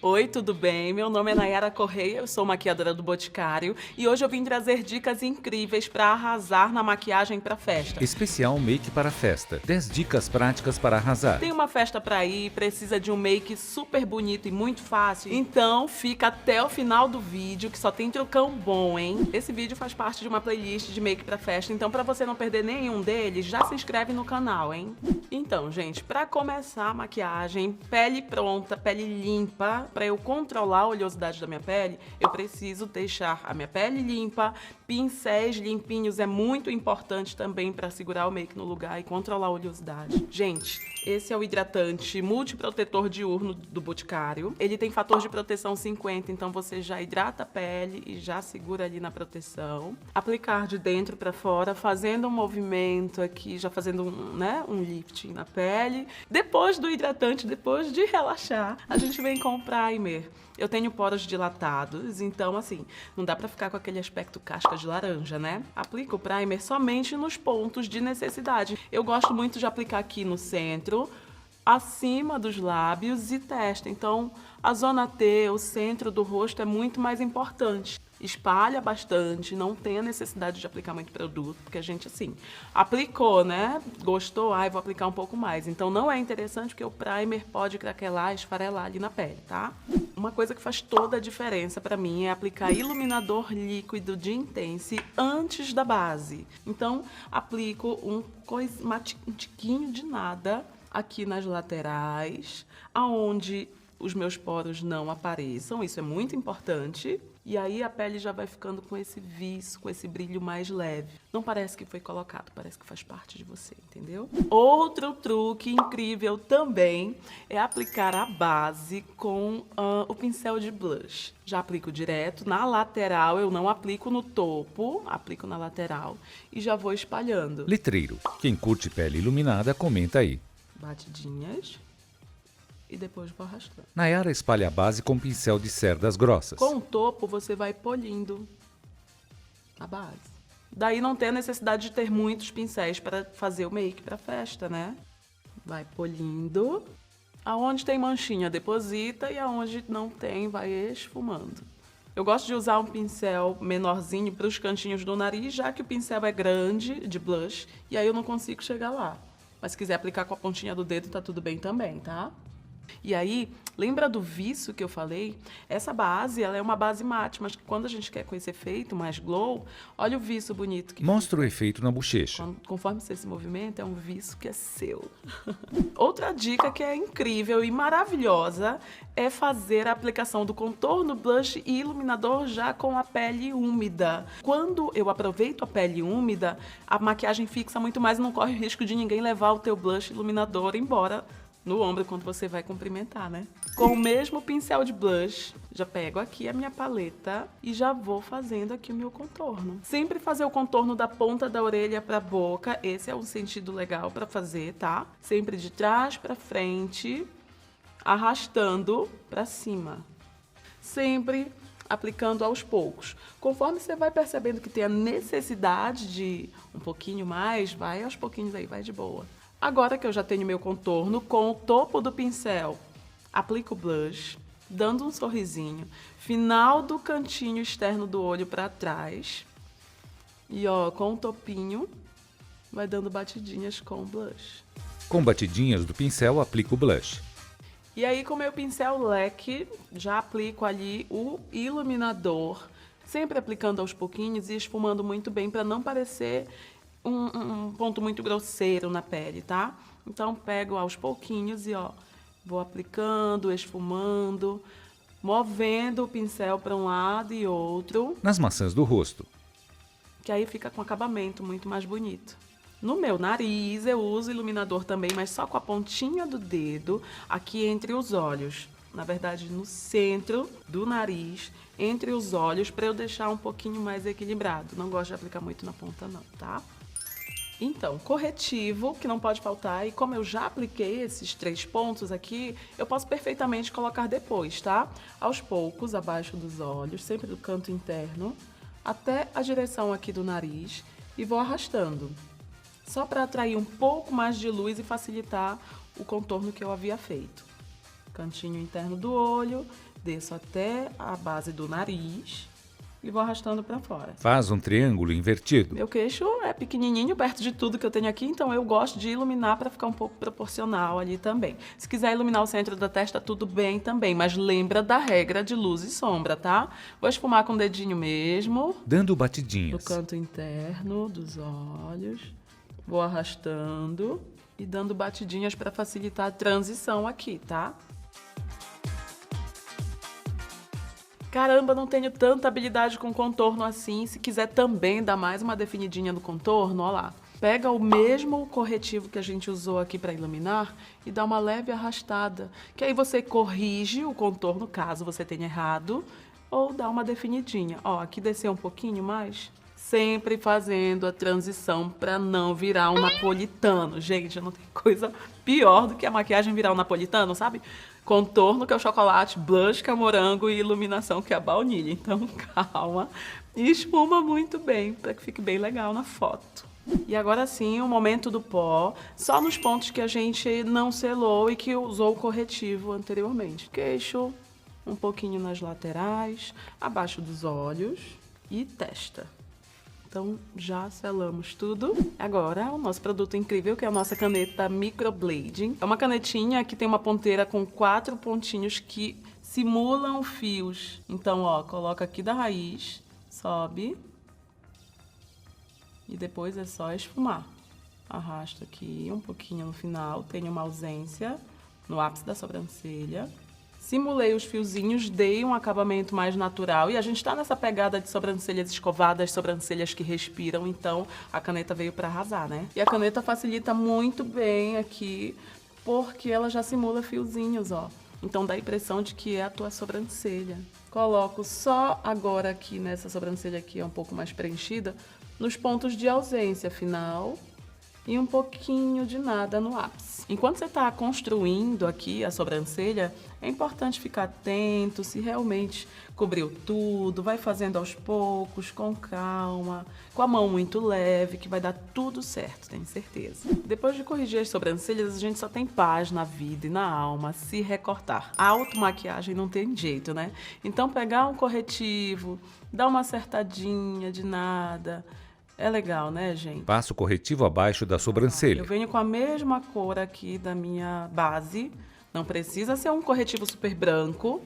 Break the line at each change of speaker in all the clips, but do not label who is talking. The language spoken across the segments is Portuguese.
Oi, tudo bem? Meu nome é Nayara Correia, eu sou maquiadora do Boticário e hoje eu vim trazer dicas incríveis para arrasar na maquiagem para festa.
Especial Make para Festa. 10 dicas práticas para arrasar.
Tem uma festa para ir, precisa de um make super bonito e muito fácil? Então fica até o final do vídeo que só tem trucão bom, hein? Esse vídeo faz parte de uma playlist de make para festa, então para você não perder nenhum deles, já se inscreve no canal, hein? Então, gente, para começar a maquiagem, pele pronta, pele limpa, para eu controlar a oleosidade da minha pele, eu preciso deixar a minha pele limpa, pincéis limpinhos é muito importante também para segurar o make no lugar e controlar a oleosidade. Gente, esse é o hidratante multiprotetor diurno do Boticário. Ele tem fator de proteção 50, então você já hidrata a pele e já segura ali na proteção. Aplicar de dentro para fora, fazendo um movimento aqui, já fazendo um lifting na pele. Depois do hidratante, depois de relaxar, a gente vem com o primer. Eu tenho poros dilatados, então assim, não dá pra ficar com aquele aspecto casca de laranja, né? Aplico o primer somente nos pontos de necessidade. Eu gosto muito de aplicar aqui no centro, acima dos lábios e testa. Então, a zona T, o centro do rosto é muito mais importante. Espalha bastante, não tem a necessidade de aplicar muito produto, porque a gente, assim, aplicou, né? Gostou? Ai, vou aplicar um pouco mais. Então, não é interessante porque o primer pode craquelar, esfarelar ali na pele, tá? Uma coisa que faz toda a diferença pra mim é aplicar iluminador líquido de Intense antes da base. Então, aplico um tiquinho de nada aqui nas laterais, aonde os meus poros não apareçam, isso é muito importante. E aí a pele já vai ficando com esse viço, com esse brilho mais leve. Não parece que foi colocado, parece que faz parte de você, entendeu? Outro truque incrível também é aplicar a base com o pincel de blush. Já aplico direto na lateral, eu não aplico no topo, aplico na lateral e já vou espalhando.
Letreiro. Quem curte pele iluminada, comenta aí.
Batidinhas. E depois vou arrastando.
Nayara espalha a base com pincel de cerdas grossas.
Com o topo, você vai polindo a base. Daí não tem a necessidade de ter muitos pincéis para fazer o make para festa, né? Vai polindo. Aonde tem manchinha, deposita, e aonde não tem, vai esfumando. Eu gosto de usar um pincel menorzinho para os cantinhos do nariz, já que o pincel é grande, de blush, e aí eu não consigo chegar lá. Mas se quiser aplicar com a pontinha do dedo, tá tudo bem também, tá? E aí, lembra do viço que eu falei? Essa base, ela é uma base mate, mas quando a gente quer com esse efeito mais glow, olha o viço bonito que
Mostra o
fica.
efeito na bochecha.
Conforme você se movimenta, é um viço que é seu. Outra dica que é incrível e maravilhosa é fazer a aplicação do contorno, blush e iluminador já com a pele úmida. Quando eu aproveito a pele úmida, a maquiagem fixa muito mais e não corre o risco de ninguém levar o teu blush e iluminador embora no ombro quando você vai cumprimentar, né? Com o mesmo pincel de blush, já pego aqui a minha paleta e já vou fazendo aqui o meu contorno. Sempre fazer o contorno da ponta da orelha pra boca, esse é um sentido legal pra fazer, tá? Sempre de trás pra frente, arrastando pra cima. Sempre aplicando aos poucos. Conforme você vai percebendo que tem a necessidade de um pouquinho mais, vai aos pouquinhos aí, vai de boa. Agora que eu já tenho meu contorno, com o topo do pincel, aplico o blush, dando um sorrisinho, final do cantinho externo do olho para trás. E ó, com o topinho, vai dando batidinhas com o blush.
Com batidinhas do pincel, aplica o blush.
E aí com o meu pincel leque, já aplico ali o iluminador, sempre aplicando aos pouquinhos e esfumando muito bem para não parecer um ponto muito grosseiro na pele, tá? Então, pego aos pouquinhos e, ó, vou aplicando, esfumando, movendo o pincel para um lado e outro.
Nas maçãs do rosto.
Que aí fica com acabamento muito mais bonito. No meu nariz, eu uso iluminador também, mas só com a pontinha do dedo, aqui entre os olhos. Na verdade, no centro do nariz, entre os olhos, para eu deixar um pouquinho mais equilibrado. Não gosto de aplicar muito na ponta, não, tá? Então, corretivo, que não pode faltar, e como eu já apliquei esses 3 pontos aqui, eu posso perfeitamente colocar depois, tá? Aos poucos, abaixo dos olhos, sempre do canto interno, até a direção aqui do nariz, e vou arrastando. Só para atrair um pouco mais de luz e facilitar o contorno que eu havia feito. Cantinho interno do olho, desço até a base do nariz e vou arrastando para fora.
Faz um triângulo invertido.
Meu queixo é pequenininho perto de tudo que eu tenho aqui, então eu gosto de iluminar para ficar um pouco proporcional ali também. Se quiser iluminar o centro da testa, tudo bem também, mas lembra da regra de luz e sombra, tá? Vou esfumar com o dedinho mesmo.
Dando
No
batidinhas.
canto interno dos olhos. Vou arrastando e dando batidinhas para facilitar a transição aqui, tá? Caramba, não tenho tanta habilidade com contorno assim. Se quiser também dar mais uma definidinha no contorno, ó lá. Pega o mesmo corretivo que a gente usou aqui para iluminar e dá uma leve arrastada. Que aí você corrige o contorno, caso você tenha errado, ou dá uma definidinha. Ó, aqui desceu um pouquinho mais. Sempre fazendo a transição para não virar um napolitano. Gente, não tem coisa pior do que a maquiagem virar um napolitano, sabe? Contorno, que é o chocolate, blush, que é o morango e iluminação, que é a baunilha. Então, calma. E esfuma muito bem, para que fique bem legal na foto. E agora sim, o momento do pó, só nos pontos que a gente não selou e que usou o corretivo anteriormente. Queixo, um pouquinho nas laterais, abaixo dos olhos e testa. Então, já selamos tudo. Agora, o nosso produto incrível, que é a nossa caneta Microblading. É uma canetinha que tem uma ponteira com 4 pontinhos que simulam fios. Então, ó, coloca aqui da raiz, sobe. E depois é só esfumar. Arrasto aqui um pouquinho no final, tem uma ausência no ápice da sobrancelha. Simulei os fiozinhos, dei um acabamento mais natural. E a gente está nessa pegada de sobrancelhas escovadas, sobrancelhas que respiram. Então, a caneta veio para arrasar, né? E a caneta facilita muito bem aqui, porque ela já simula fiozinhos, ó. Então, dá a impressão de que é a tua sobrancelha. Coloco só agora aqui, nessa sobrancelha aqui, é um pouco mais preenchida, nos pontos de ausência final. E um pouquinho de nada no ápice. Enquanto você está construindo aqui a sobrancelha, é importante ficar atento se realmente cobriu tudo, vai fazendo aos poucos, com calma, com a mão muito leve, que vai dar tudo certo, tenho certeza. Depois de corrigir as sobrancelhas, a gente só tem paz na vida e na alma se recortar. A automaquiagem não tem jeito, né? Então pegar um corretivo, dar uma acertadinha de nada... É legal, né, gente?
Passa o corretivo abaixo da sobrancelha.
Eu venho com a mesma cor aqui da minha base. Não precisa ser um corretivo super branco.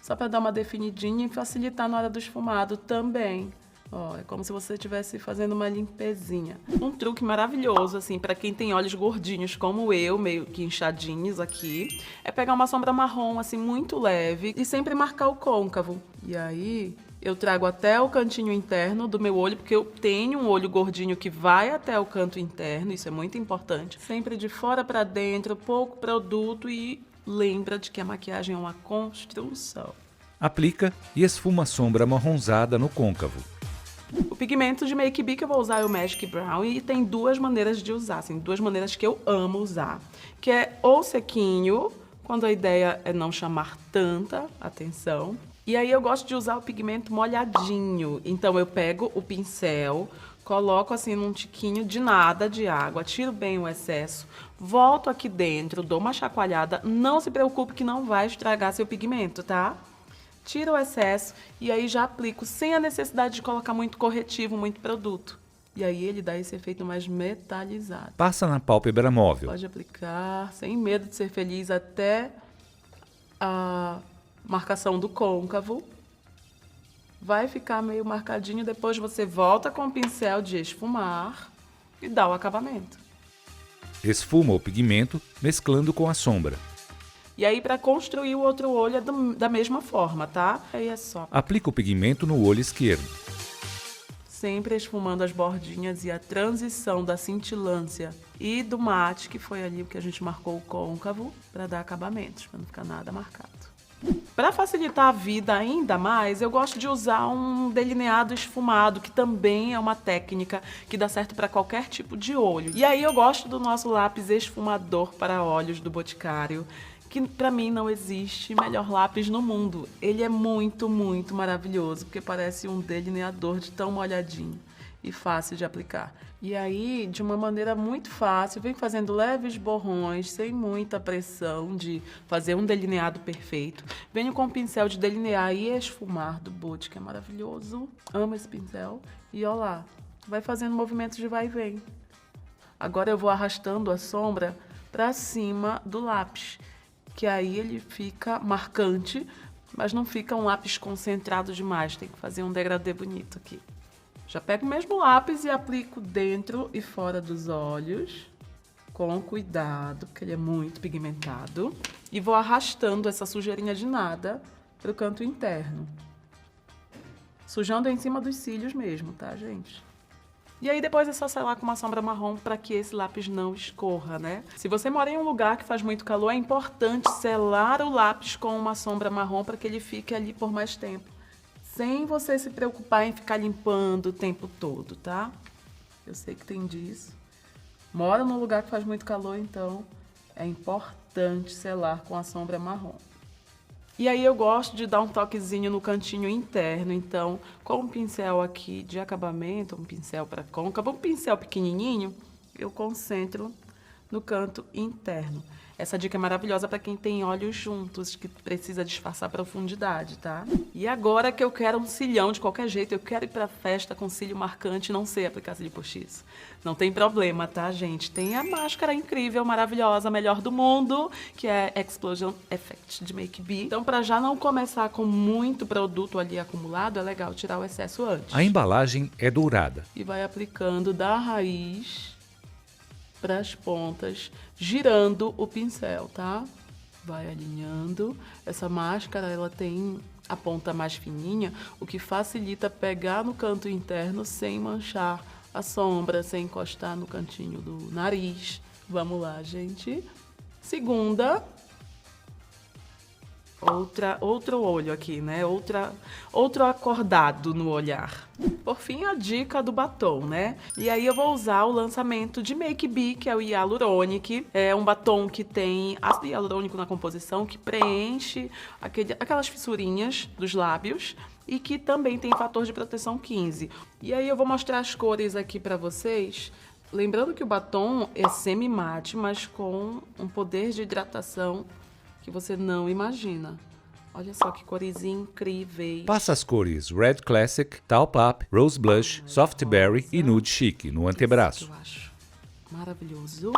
Só para dar uma definidinha e facilitar na hora do esfumado também. Ó, é como se você estivesse fazendo uma limpezinha. Um truque maravilhoso, assim, para quem tem olhos gordinhos como eu, meio que inchadinhos aqui, é pegar uma sombra marrom, assim, muito leve e sempre marcar o côncavo. E aí... eu trago até o cantinho interno do meu olho, porque eu tenho um olho gordinho que vai até o canto interno, isso é muito importante. Sempre de fora para dentro, pouco produto e lembra de que a maquiagem é uma construção.
Aplica e esfuma a sombra marronzada no côncavo.
O pigmento de Make Be que eu vou usar é o Magic Brown e tem duas maneiras de usar, assim, duas maneiras que eu amo usar. Que é ou sequinho, quando a ideia é não chamar tanta atenção. E aí eu gosto de usar o pigmento molhadinho. Então eu pego o pincel, coloco assim num tiquinho de nada de água, tiro bem o excesso, volto aqui dentro, dou uma chacoalhada. Não se preocupe que não vai estragar seu pigmento, tá? Tiro o excesso e aí já aplico sem a necessidade de colocar muito corretivo, muito produto. E aí ele dá esse efeito mais metalizado.
Passa na pálpebra móvel.
Pode aplicar sem medo de ser feliz até a marcação do côncavo. Vai ficar meio marcadinho, depois você volta com o pincel de esfumar e dá o acabamento.
Esfuma o pigmento, mesclando com a sombra.
E aí, para construir o outro olho é da mesma forma, tá? Aí é só.
Aplica o pigmento no olho esquerdo.
Sempre esfumando as bordinhas e a transição da cintilância e do mate, que foi ali o que a gente marcou o côncavo, para dar acabamentos, para não ficar nada marcado. Para facilitar a vida ainda mais, eu gosto de usar um delineado esfumado, que também é uma técnica que dá certo para qualquer tipo de olho. E aí eu gosto do nosso lápis esfumador para olhos do Boticário, que para mim não existe melhor lápis no mundo. Ele é muito, muito maravilhoso, porque parece um delineador de tão molhadinho. e fácil de aplicar. E aí, de uma maneira muito fácil, vem fazendo leves borrões, sem muita pressão de fazer um delineado perfeito. Venho com o pincel de delinear e esfumar do Bote, que é maravilhoso. Amo esse pincel. E ó lá, vai fazendo movimentos de vai e vem. Agora eu vou arrastando a sombra para cima do lápis, que aí ele fica marcante, mas não fica um lápis concentrado demais. Tem que fazer um degradê bonito aqui. Já pego o mesmo lápis e aplico dentro e fora dos olhos, com cuidado, porque ele é muito pigmentado. E vou arrastando essa sujeirinha de nada para o canto interno. Sujando em cima dos cílios mesmo, tá, gente? E aí depois é só selar com uma sombra marrom para que esse lápis não escorra, né? Se você mora em um lugar que faz muito calor, é importante selar o lápis com uma sombra marrom para que ele fique ali por mais tempo, sem você se preocupar em ficar limpando o tempo todo, tá? Eu sei que tem disso. Mora num lugar que faz muito calor, então é importante selar com a sombra marrom. E aí eu gosto de dar um toquezinho no cantinho interno, então com um pincel aqui de acabamento, um pincel para côncavo, um pincel pequenininho, eu concentro no canto interno. Essa dica é maravilhosa para quem tem olhos juntos, que precisa disfarçar profundidade, tá? E agora que eu quero um cilhão de qualquer jeito, eu quero ir pra festa com cílio marcante, não sei aplicar cílio postiço. Não tem problema, tá, gente? Tem a máscara incrível, maravilhosa, melhor do mundo, que é Explosion Effect de Make Be. Então, para já não começar com muito produto ali acumulado, é legal tirar o excesso antes.
A embalagem é dourada.
E vai aplicando da raiz para as pontas, girando o pincel, tá? Vai alinhando. Essa máscara, ela tem a ponta mais fininha, o que facilita pegar no canto interno sem manchar a sombra, sem encostar no cantinho do nariz. Vamos lá, gente. Segunda. Outro olho aqui, né? Outro acordado no olhar. Por fim, a dica do batom, né? E aí eu vou usar o lançamento de Make Be, que é o Hyaluronic. É um batom que tem ácido hialurônico na composição, que preenche aquelas fissurinhas dos lábios e que também tem fator de proteção 15. E aí eu vou mostrar as cores aqui pra vocês. Lembrando que o batom é semi-mate, mas com um poder de hidratação que você não imagina. Olha só que cores incríveis.
Passa as cores Red Classic, Taupe Up, Rose Blush, Soft Berry e Nude Chic no antebraço.
Eu acho maravilhoso.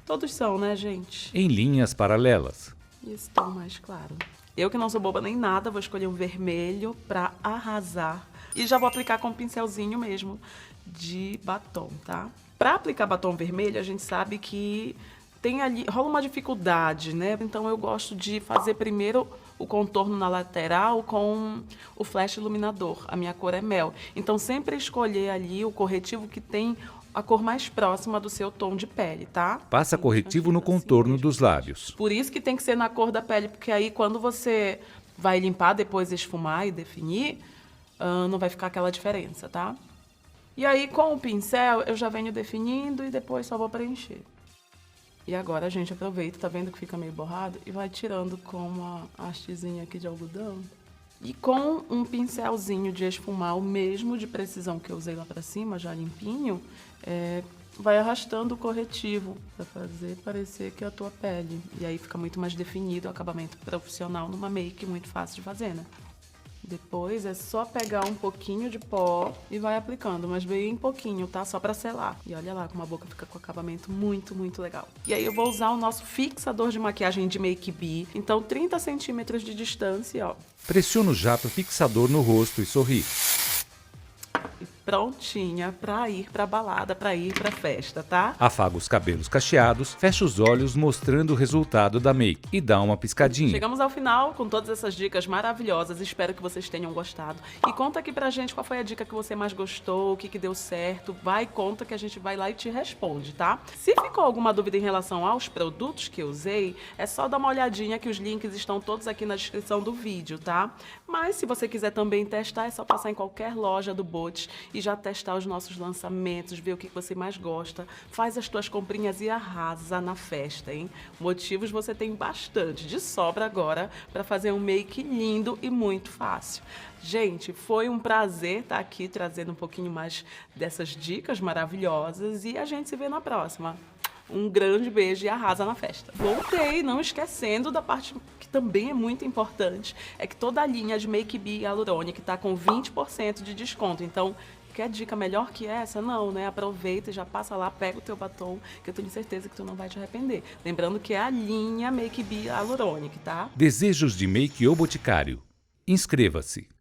Todos são, né, gente?
Em linhas paralelas.
E esse tom mais claro. Eu que não sou boba nem nada, vou escolher um vermelho pra arrasar. E já vou aplicar com um pincelzinho mesmo de batom, tá? Pra aplicar batom vermelho, a gente sabe que tem ali, rola uma dificuldade, né? Então eu gosto de fazer primeiro o contorno na lateral com o flash iluminador. A minha cor é mel. Então sempre escolher ali o corretivo que tem a cor mais próxima do seu tom de pele, tá?
Passa corretivo no contorno dos lábios.
Por isso que tem que ser na cor da pele, porque aí quando você vai limpar, depois esfumar e definir, não vai ficar aquela diferença, tá? E aí com o pincel eu já venho definindo e depois só vou preencher. E agora a gente aproveita, tá vendo que fica meio borrado? E vai tirando com uma hastezinha aqui de algodão. E com um pincelzinho de esfumar, o mesmo de precisão que eu usei lá pra cima, já limpinho, vai arrastando o corretivo pra fazer parecer que é a tua pele. E aí fica muito mais definido o acabamento profissional numa make muito fácil de fazer, né? Depois é só pegar um pouquinho de pó e vai aplicando, mas bem pouquinho, tá? Só pra selar. E olha lá como a boca fica com acabamento muito, muito legal. E aí eu vou usar o nosso fixador de maquiagem de Make Be. Então 30 centímetros de distância, ó.
Pressiona o jato fixador no rosto e sorri.
E prontinha pra ir pra balada, pra ir pra festa, tá?
Afaga os cabelos cacheados, fecha os olhos mostrando o resultado da make e dá uma piscadinha.
Chegamos ao final com todas essas dicas maravilhosas, espero que vocês tenham gostado. E conta aqui pra gente qual foi a dica que você mais gostou, o que deu certo. Vai, conta que a gente vai lá e te responde, tá? Se ficou alguma dúvida em relação aos produtos que eu usei, é só dar uma olhadinha que os links estão todos aqui na descrição do vídeo, tá? Mas se você quiser também testar, é só passar em qualquer loja do Bote e já testar os nossos lançamentos, ver o que você mais gosta. Faz as tuas comprinhas e arrasa na festa, hein? Motivos você tem bastante, de sobra agora, para fazer um make lindo e muito fácil. Gente, foi um prazer estar aqui trazendo um pouquinho mais dessas dicas maravilhosas e a gente se vê na próxima. Um grande beijo e arrasa na festa. Voltei, não esquecendo da parte que também é muito importante, é que toda a linha de Make Be Hyaluronic está com 20% de desconto. Então, quer dica melhor que essa? Não, né? Aproveita e já passa lá, pega o teu batom, que eu tenho certeza que tu não vai te arrepender. Lembrando que é a linha Make Be Hyaluronic, tá?
Desejos de Make O Boticário. Inscreva-se!